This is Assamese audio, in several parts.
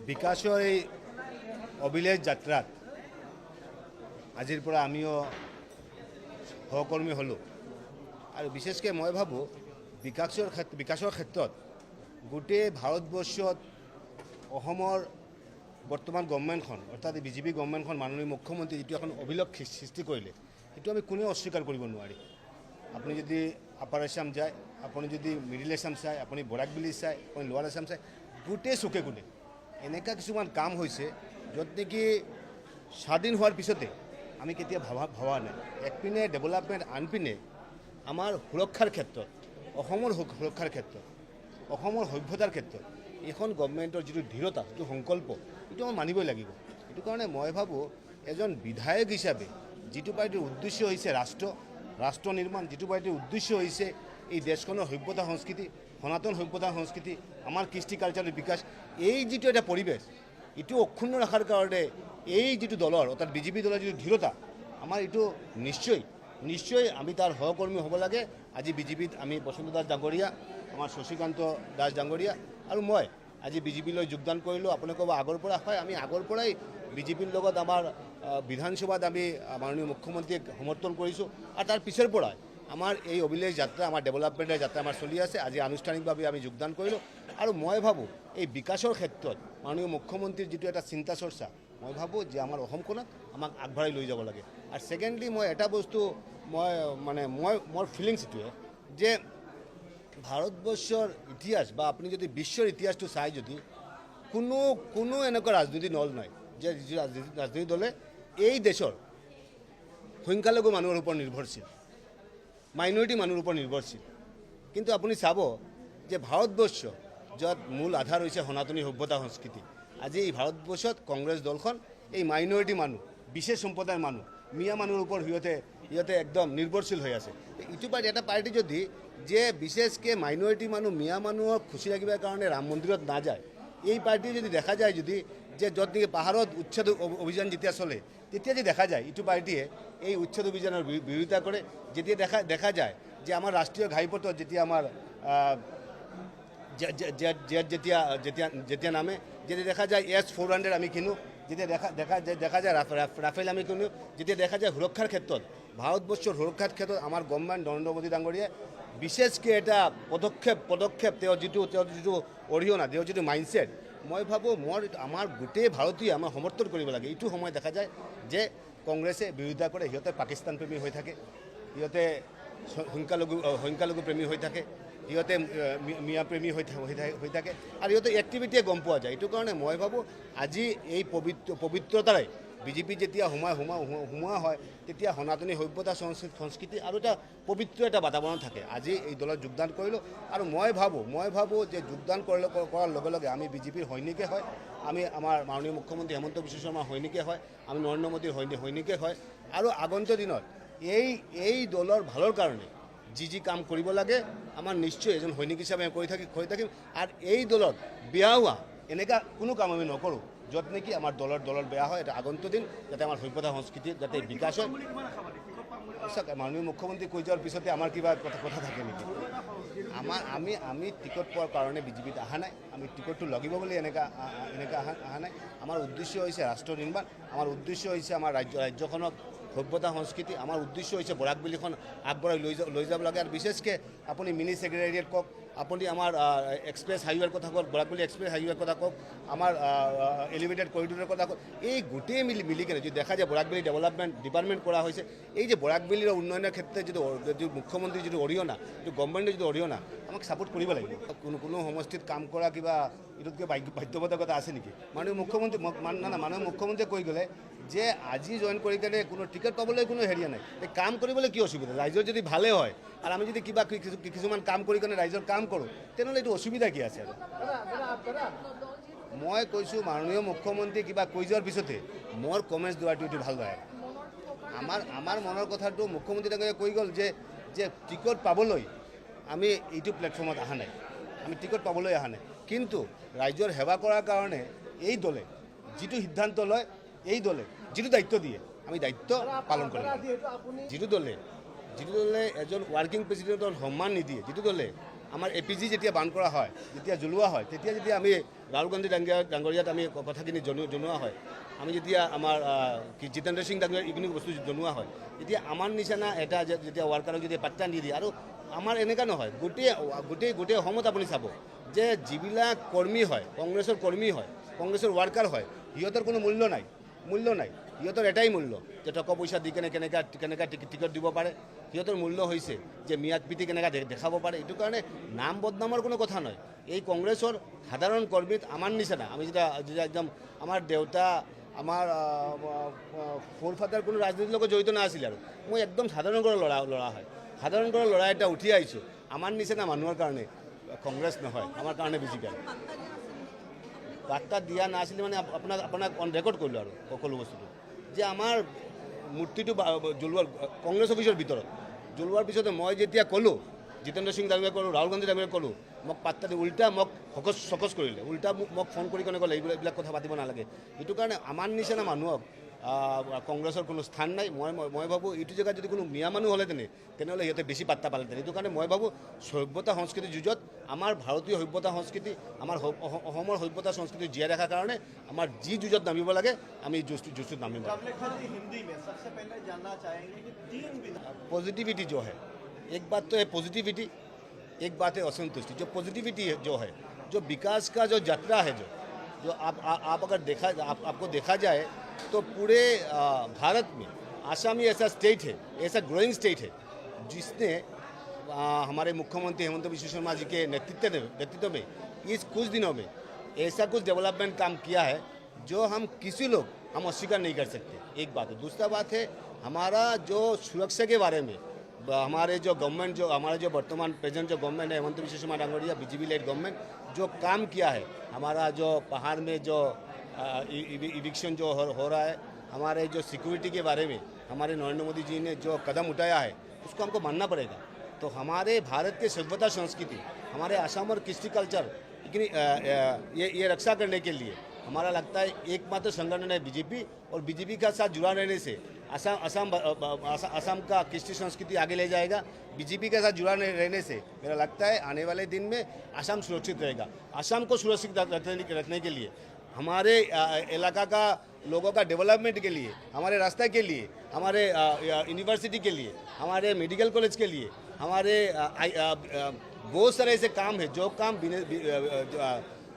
বিকাশৰ এই অভিলেখ যাত্ৰাত আজিৰ পৰা আমিও সহকৰ্মী হ'লোঁ আৰু বিশেষকৈ মই ভাবোঁ বিকাশৰ ক্ষেত্ৰত গোটেই ভাৰতবৰ্ষত অসমৰ বৰ্তমান গভৰ্ণমেণ্টখন অৰ্থাৎ বিজেপি গভৰ্ণমেণ্টখন মাননীয় মুখ্যমন্ত্ৰী যিটো এখন অভিলেখ সৃষ্টি কৰিলে সেইটো আমি কোনেও অস্বীকাৰ কৰিব নোৱাৰি। আপুনি যদি আপাৰ আছাম যায়, আপুনি যদি মিডিল আছাম চায়, আপুনি বৰাকবেলি চায়, আপুনি লোৱাৰ আছাম চায়, গোটেই চুকে কোণে এনেকুৱা কিছুমান কাম হৈছে য'ত নেকি স্বাধীন হোৱাৰ পিছতে আমি কেতিয়া ভবা নাই। একপিনে ডেভেলপমেণ্ট, আনপিনে আমাৰ সুৰক্ষাৰ ক্ষেত্ৰত, অসমৰ সুৰক্ষাৰ ক্ষেত্ৰত, অসমৰ সভ্যতাৰ ক্ষেত্ৰত এইখন গভৰ্ণমেণ্টৰ যিটো দৃঢ়তা, যিটো সংকল্প, এইটো আমাৰ মানিবই লাগিব। সেইটো কাৰণে মই ভাবোঁ এজন বিধায়ক হিচাপে যিটো পাৰ্টিৰ উদ্দেশ্য হৈছে ৰাষ্ট্ৰ নিৰ্মাণ, যিটো পাৰ্টিৰ উদ্দেশ্য হৈছে এই দেশখনৰ সভ্যতা সংস্কৃতি, সনাতন সভ্যতা সংস্কৃতি, আমাৰ কৃষ্টি কালচাৰৰ বিকাশ, এই যিটো এটা পৰিৱেশ এইটো অক্ষুণ্ণ ৰখাৰ কাৰণে এই যিটো দলৰ অৰ্থাৎ বিজেপি দলৰ যিটো দৃঢ়তা, আমাৰ এইটো নিশ্চয় আমি তাৰ সহকৰ্মী হ'ব লাগে। আজি বিজেপিত আমি বসন্ত দাস ডাঙৰীয়া, আমাৰ শশীকান্ত দাস ডাঙৰীয়া আৰু মই আজি বিজেপিলৈ যোগদান কৰিলোঁ। আপুনি ক'ব আগৰ পৰা হয়, আমি আগৰ পৰাই বিজেপিৰ লগত আমাৰ বিধানসভাত আমি মাননীয় মুখ্যমন্ত্ৰীক সমৰ্থন কৰিছোঁ আৰু তাৰ পিছৰ পৰাই আমাৰ এই অভিলেখ যাত্ৰা, আমাৰ ডেভেলপমেণ্টৰ যাত্ৰা আমাৰ চলি আছে। আজি আনুষ্ঠানিকভাৱে আমি যোগদান কৰিলোঁ আৰু মই ভাবোঁ এই বিকাশৰ ক্ষেত্ৰত মাননীয় মুখ্যমন্ত্ৰীৰ যিটো এটা চিন্তা চৰ্চা, মই ভাবোঁ যে আমাৰ অসমখনক আমাক আগবঢ়াই লৈ যাব লাগে। আৰু ছেকেণ্ডলি মই এটা বস্তু মোৰ ফিলিংছ এইটোৱে যে ভাৰতবৰ্ষৰ ইতিহাস বা আপুনি যদি বিশ্বৰ ইতিহাসটো চাই, যদি কোনো এনেকুৱা ৰাজনৈতিক দল নাই যে ৰাজনৈতিক দলে এই দেশৰ সংখ্যালঘু মানুহৰ ওপৰত নিৰ্ভৰশীল, মাইনৰিটি মানুহৰ ওপৰত নিৰ্ভৰশীল। কিন্তু আপুনি চাব যে ভাৰতবৰ্ষ য'ত মূল আধাৰ হৈছে সনাতনী সভ্যতা সংস্কৃতি, আজি এই ভাৰতবৰ্ষত কংগ্ৰেছ দলখন এই মাইনৰিটি মানুহ, বিশেষ সম্প্ৰদায়ৰ মানুহ, মিয়া মানুহৰ ওপৰত সিহঁতে একদম নিৰ্ভৰশীল হৈ আছে। ইটো পাৰ্টি এটা পাৰ্টি যদি যে বিশেষকৈ মাইনৰিটি মানুহ, মিয়া মানুহক খুচি ৰাখিবৰ কাৰণে ৰাম মন্দিৰত নাযায়, এই পাৰ্টি যদি দেখা যায় যে য'ত নেকি পাহাৰত উচ্ছেদ অভিযান যেতিয়া চলে তেতিয়া যে দেখা যায় ইটো পাৰ্টিয়ে এই উচ্ছেদ অভিযানৰ বিৰোধিতা কৰে। যেতিয়া দেখা যায় যে আমাৰ ৰাষ্ট্ৰীয় ঘাইপথত যেতিয়া আমাৰ যেতিয়া নামে, যেতিয়া দেখা যায় S-400 আমি কিনো, যেতিয়া দেখা যায় ৰাফেল আমি কিনো, যেতিয়া দেখা যায় সুৰক্ষাৰ ক্ষেত্ৰত, ভাৰতবৰ্ষৰ সুৰক্ষাৰ ক্ষেত্ৰত আমাৰ গভৰ্ণমেণ্ট নৰেন্দ্ৰ মোদী ডাঙৰীয়াই বিশেষকৈ এটা পদক্ষেপ তেওঁৰ যিটো অৰিহণা, তেওঁৰ যিটো মাইণ্ডছেট, মই ভাবোঁ আমাৰ গোটেই ভাৰতীয় আমাৰ সমৰ্থন কৰিব লাগে। এইটো সময় দেখা যায় যে কংগ্ৰেছে বিৰোধিতা কৰে, সিহঁতে পাকিস্তান প্ৰেমী হৈ থাকে, সিহঁতে সংখ্যালঘু প্ৰেমী হৈ থাকে, সিহঁতে মিয়া প্ৰেমী হৈ থাকে আৰু সিহঁতে এক্টিভিটিয়ে গম পোৱা যায়। এইটো কাৰণে মই ভাবোঁ আজি এই পবিত্ৰতাৰে বিজেপি যেতিয়া সোমোৱা হয় তেতিয়া সনাতনী সভ্যতা সংস্কৃতি আৰু এটা পবিত্ৰ এটা বাতাবৰণ থাকে। আজি এই দলত যোগদান কৰিলোঁ আৰু মই ভাবোঁ যে যোগদান কৰাৰ লগে লগে আমি বিজেপিৰ সৈনিকে হয়, আমি আমাৰ মাননীয় মুখ্যমন্ত্ৰী হেমন্ত বিশ্ব শৰ্মাৰ সৈনিকে হয়, আমি নৰেন্দ্ৰ মোদীৰ সৈনিকে হয় আৰু আগন্তুক দিনত এই দলৰ ভালৰ কাৰণে যি কাম কৰিব লাগে আমাৰ নিশ্চয় এজন সৈনিক হিচাপে কৰি থাকিম আৰু এই দলত বেয়া হোৱা এনেকুৱা কোনো কাম আমি নকৰোঁ য'ত নেকি আমাৰ দলৰ বেয়া হয়। এটা আগন্তুক দিন যাতে আমাৰ সভ্যতা সংস্কৃতিৰ যাতে বিকাশ হয়। মাননীয় মুখ্যমন্ত্ৰী কৈ যোৱাৰ পিছতে আমাৰ কিবা কথা থাকে নেকি? আমি টিকট পোৱাৰ কাৰণে বিজেপিত অহা নাই, আমি টিকটটো লাগিব বুলি এনেকুৱা অহা নাই। আমাৰ উদ্দেশ্য হৈছে ৰাষ্ট্ৰ নিৰ্মাণ, আমাৰ উদ্দেশ্য হৈছে আমাৰ ৰাজ্যখনক সভ্যতা সংস্কৃতি, আমাৰ উদ্দেশ্য হৈছে বৰাকবেলিখন আগবঢ়াই লৈ যাব লাগে। আৰু বিশেষকৈ আপুনি মিনি ছেক্ৰেটাৰিয়েট কওক, আপুনি আমাৰ এক্সপ্ৰেছ হাইৱেৰ কথা কওক, বৰাকবেলি এক্সপ্ৰেছ হাইৱেৰ কথা কওক, আমাৰ এলিভেটেড কৰিডৰৰ কথা কওক, এই গোটেই মিলিকেনে যদি দেখা যায় বৰাকবেলি ডেভেলপমেণ্ট ডিপাৰ্টমেণ্ট কৰা হৈছে, এই যে বৰাকবেলিৰ উন্নয়নৰ ক্ষেত্ৰত যিটো মুখ্যমন্ত্ৰীৰ যিটো অৰিহণা, যিটো গভৰ্ণমেণ্টৰ যিটো অৰিহণা, আমাক ছাপোৰ্ট কৰিব লাগিব। কোনো সমষ্টিত কাম কৰা কিবা এইটোতকৈ বাধ্যবাধকতা আছে নেকি? মাননীয় মুখ্যমন্ত্ৰীয়ে কৈ গ'লে যে আজি জইন কৰি কেনে কোনো টিকট পাবলৈ কোনো হেৰিয়া নাই, এই কাম কৰিবলৈ কি অসুবিধা? ৰাইজৰ যদি ভালে হয় আৰু আমি যদি কিবা কিছুমান কাম কৰি কেনে ৰাইজৰ কাম কৰোঁ তেনেহ'লে এইটো অসুবিধা কি আছে? আৰু মই কৈছোঁ মাননীয় মুখ্যমন্ত্ৰী কিবা কৈ যোৱাৰ পিছতে মোৰ কমেণ্টছ দিয়াটো এইটো ভাল নহয়। আমাৰ মনৰ কথাটো মুখ্যমন্ত্ৰী ডাঙৰীয়াই কৈ গ'ল যে টিকট পাবলৈ আমি এইটো প্লেটফৰ্মত অহা নাই, আমি টিকট পাবলৈ অহা নাই, কিন্তু ৰাইজৰ সেৱা কৰাৰ কাৰণে এই দলে যিটো সিদ্ধান্ত লয়, এই দলে যিটো দায়িত্ব দিয়ে আমি দায়িত্ব পালন কৰিম। যিটো দলে এজন ৱৰ্কিং প্ৰেচিডেণ্টৰ সন্মান নিদিয়ে, যিটো দলে আমাৰ APG যেতিয়া বান কৰা হয়, যেতিয়া জ্বলোৱা হয়, তেতিয়া যদি আমি ৰাহুল গান্ধী ডাঙৰীয়াত আমি কথাখিনি জনোৱা হয়, আমি যেতিয়া আমাৰ জিতেন্দ্ৰ সিং ডাঙৰীয়াক এইখিনি বস্তু জনোৱা হয়, এতিয়া আমাৰ নিচিনা এটা যেতিয়া ৱাৰ্কাৰক যদি পাত্তা নিদিয়ে, আৰু আমাৰ এনেকুৱা নহয়, গোটেই অসমত আপুনি চাব যে যিবিলাক কৰ্মী হয়, কংগ্ৰেছৰ কৰ্মী হয়, কংগ্ৰেছৰ ৱাৰ্কাৰ হয়, সিহঁতৰ কোনো মূল্য নাই, সিহঁতৰ এটাই মূল্য যে টকা পইচা দি কেনেকৈ টিকট দিব পাৰে, সিহঁতৰ মূল্য হৈছে যে মিয়াদ পিটি কেনেকৈ দেখাব পাৰে। এইটো কাৰণে নাম বদনামৰ কোনো কথা নহয়। এই কংগ্ৰেছৰ সাধাৰণ কৰ্মীত আমাৰ নিচিনা, আমি যেতিয়া একদম আমাৰ দেউতা আমাৰ ফ'ৰ ফাদাৰ কোনো ৰাজনীতিৰ লগত জড়িত নাছিলে, আৰু মই একদম সাধাৰণ ঘৰৰ ল'ৰা হয়, সাধাৰণ ঘৰৰ ল'ৰা এটা উঠি আহিছোঁ। আমাৰ নিচিনা মানুহৰ কাৰণে কংগ্ৰেছ নহয়, আমাৰ কাৰণে বিজেপি। বাৰ্তা দিয়া নাছিলে মানে আপোনাক অন ৰেকৰ্ড কৰিলোঁ আৰু সকলো বস্তুটো, যে আমাৰ মূৰ্তিটো জ্বলোৱাৰ কংগ্ৰেছ অফিচৰ ভিতৰত জ্বলোৱাৰ পিছতে মই যেতিয়া ক'লোঁ, জিতেন্দ্ৰ সিং ডাঙৰীয়াক ক'লোঁ, ৰাহুল গান্ধী ডাঙৰীয়াক ক'লোঁ, মোক পাত্তা দি উল্টা মোক সকচ কৰিলে, উল্টা মোক ফোন কৰি কেনে ক'লে এইবিলাক কথা পাতিব নালাগে। সেইটো কাৰণে আমাৰ নিচিনা মানুহক কংগ্ৰেছৰ কোনো স্থান নাই। মই ভাবোঁ এইটো জেগাত যদি কোনো মিয়া মানুহ হ'লেতেনে তেনেহ'লে সিহঁতে বেছি পাত্তা পালেতেন। সেইটো কাৰণে মই ভাবোঁ সভ্যতা সংস্কৃতিৰ যুঁজত আমাৰ ভাৰতীয় সভ্যতা সংস্কৃতি, আমাৰ অসমৰ সভ্যতা সংস্কৃতি জীয়াই ৰখাৰ কাৰণে আমাৰ যি যুঁজত নামিব লাগে আমি যুঁজত নামিব। पॉजिटिविटी जो है, एक बात तो है पॉजिटिविटी, एक बात है असंतुष्टि। जो पॉजिटिविटी जो है, जो विकास का जो यात्रा है, जो आप अगर आपको देखा जाए तो पूरे भारत में आसाम ही ऐसा स्टेट है, ऐसा ग्रोइंग स्टेट है जिसने हमारे मुख्यमंत्री हेमंत बिश्व शर्मा जी के नेतृत्व में इस कुछ दिनों में ऐसा कुछ डेवलपमेंट काम किया है जो हम किसी लोग हम अस्वीकार नहीं कर सकते। एक बात है। दूसरा बात है हमारा जो सुरक्षा के बारे में हमारे जो गवर्नमेंट, जो हमारे जो वर्तमान प्रेजेंट जो गवर्नमेंट है Himanta Biswa Sarma Dangoria BJP led government जो काम किया है, हमारा जो पहाड़ में जो इविक्शन जो हो रहा है, हमारे जो सिक्योरिटी के बारे में हमारे नरेंद्र मोदी जी ने जो कदम उठाया है उसको हमको मानना पड़ेगा। तो हमारे भारत के सभ्यता संस्कृति, हमारे असम और कृष्टि कल्चर ये रक्षा करने के लिए हमारा लगता है एकमात्र संगठन है बीजेपी, और बीजेपी का साथ जुड़ा रहने से असम का कृष्टि संस्कृति आगे ले जाएगा। बीजेपी के साथ जुड़ा रहने से मेरा लगता है आने वाले दिन में असम सुरक्षित रहेगा। असम को सुरक्षित रखने के लिए, हमारे इलाका का लोगों का डेवलपमेंट के लिए, हमारे रास्ते के लिए, हमारे यूनिवर्सिटी के लिए, हमारे मेडिकल कॉलेज के लिए, हमारे बहुत सारे ऐसे काम है जो काम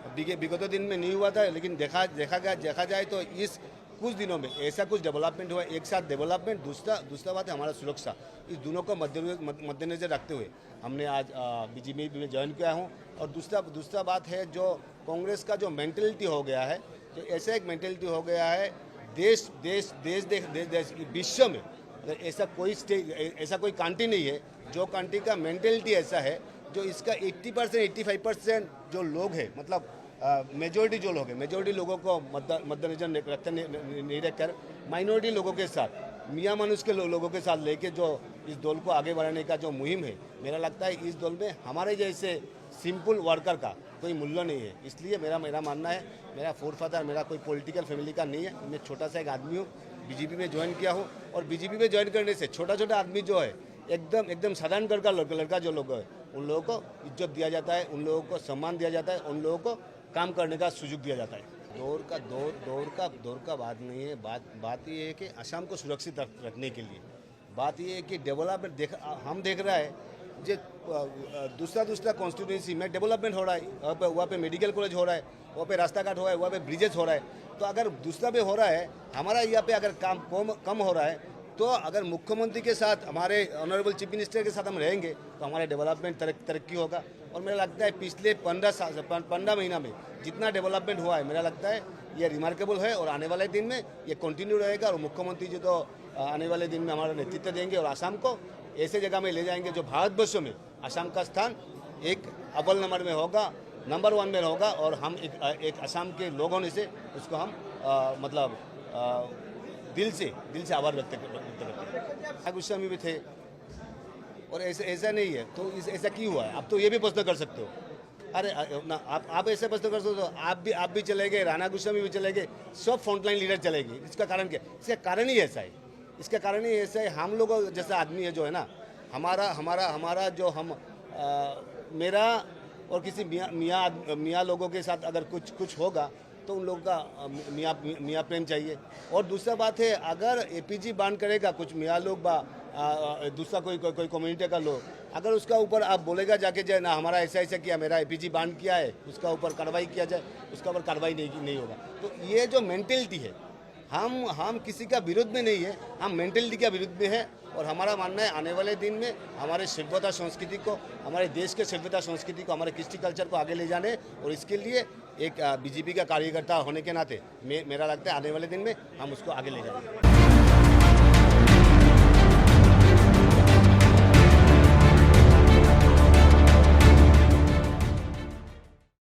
विगत दिन में नहीं हुआ था, लेकिन देखा जाए तो इस कुछ दिनों में ऐसा कुछ डेवलपमेंट हुआ। एक साथ डेवलपमेंट, दूसरा बात है हमारा सुरक्षा। इस दोनों को मद्देनजर रखते हुए हमने आज बीजेपी में ज्वाइन किया हूँ। और दूसरा बात है जो कांग्रेस का जो मेंटेलिटी हो गया है, जो ऐसा एक मेंटेलिटी हो गया है देश विश्व में ऐसा कोई कंट्री नहीं है जो कंट्री का मेंटेलिटी ऐसा है, जो इसका 80% 85% जो लोग हैं, मतलब मेजॉरिटी जो लोग हैं, मेजॉरिटी लोगों को मद्देनजर रखते नहीं रखकर माइनॉरिटी लोगों के साथ, मियाँ मनुष्य के लोगों के साथ लेके जो इस दौर को आगे बढ़ाने का जो मुहिम है, मेरा लगता है इस दौर में हमारे जैसे सिंपल वर्कर का कोई मूल्य नहीं है। इसलिए मेरा मानना है, मेरा फोर फादर मेरा कोई पॉलिटिकल फैमिली का नहीं है, मैं छोटा सा एक आदमी हूँ, बीजेपी में ज्वाइन किया हूँ। और बीजेपी में ज्वाइन करने से छोटा आदमी जो है, एकदम साधारण घर का लड़का जो लोग है, उन लोगों को इज्जत दिया जाता है, उन लोगों को सम्मान दिया जाता है, उन लोगों को काम करने का सुযোগ दिया जाता है। दौर का बात नहीं है। बात ये है कि असम को सुरक्षित रखने के लिए बात ये है कि डेवलपमेंट हम देख रहा है जो दूसरा कॉन्स्टिट्यूंसी में डेवलपमेंट हो रहा है, वहाँ पे मेडिकल कॉलेज हो रहा है, वहाँ पे रास्ता घाट हो रहा है, वहाँ पे ब्रिजेस हो रहा है। तो अगर दूसरा पे हो रहा है, हमारा यहाँ पे अगर काम कम हो रहा है, तो अगर मुख्यमंत्री के साथ, हमारे ऑनरेबल चीफ मिनिस्टर के साथ हम रहेंगे तो हमारे डेवलपमेंट तरक्की होगा। और मेरा लगता है पिछले 15 महीना में जितना डेवलपमेंट हुआ है, मेरा लगता है ये रिमार्केबल है, और आने वाले दिन में ये कंटिन्यू रहेगा। और मुख्यमंत्री जी तो आने वाले दिन में हमारा नेतृत्व देंगे और असम को ऐसे जगह में ले जाएंगे जो भारतवर्ष में असम का स्थान एक अव्वल नंबर में होगा, नंबर 1 में होगा। और हम एक असम के लोग होने से उसको हम दिल से आभार व्यक्त करते हैं। गुस्सा में भी थे, और ऐसा नहीं है तो ऐसा क्यों हुआ है? आप तो ये भी प्रश्न कर सकते हो। अरे ना, आप ऐसे प्रश्न कर सकते हो, आप भी चले गए, राणा गोस्वामी भी चले गए, सब फ्रंटलाइन लीडर चले गए। इसका कारण क्या? इसका कारण ही ऐसा है। इसका कारण ही ऐसा है, हम लोग जैसा आदमी है जो है ना, हमारा जो हम मेरा और किसी मियाँ लोगों के साथ अगर कुछ होगा तो उन लोगों का मियाँ प्रेम चाहिए। और दूसरा बात है, अगर एपीजी बांड करेगा कुछ मियाँ लोग दूसरा कोई कम्युनिटी का लोग, अगर उसका ऊपर आप बोलेगा जाके जाए ना हमारा ऐसा किया, मेरा एपीजी बांड किया है, उसका ऊपर कार्रवाई किया जाए, उसका ऊपर कार्रवाई नहीं होगा। तो ये जो मेंटेलिटी है, हम किसी का विरुद्ध में नहीं है, हम मेंटेलिटी के विरुद्ध में है। और हमारा मानना है आने वाले दिन में हमारे सभ्यता संस्कृति को, हमारे देश के सभ्यता संस्कृति को, हमारे कृष्टि कल्चर को आगे ले जाने, और इसके लिए एक बीजेपी का कार्यकर्ता होने के नाते मेरा लगता है आने वाले दिन में हम उसको आगे ले जाएंगे।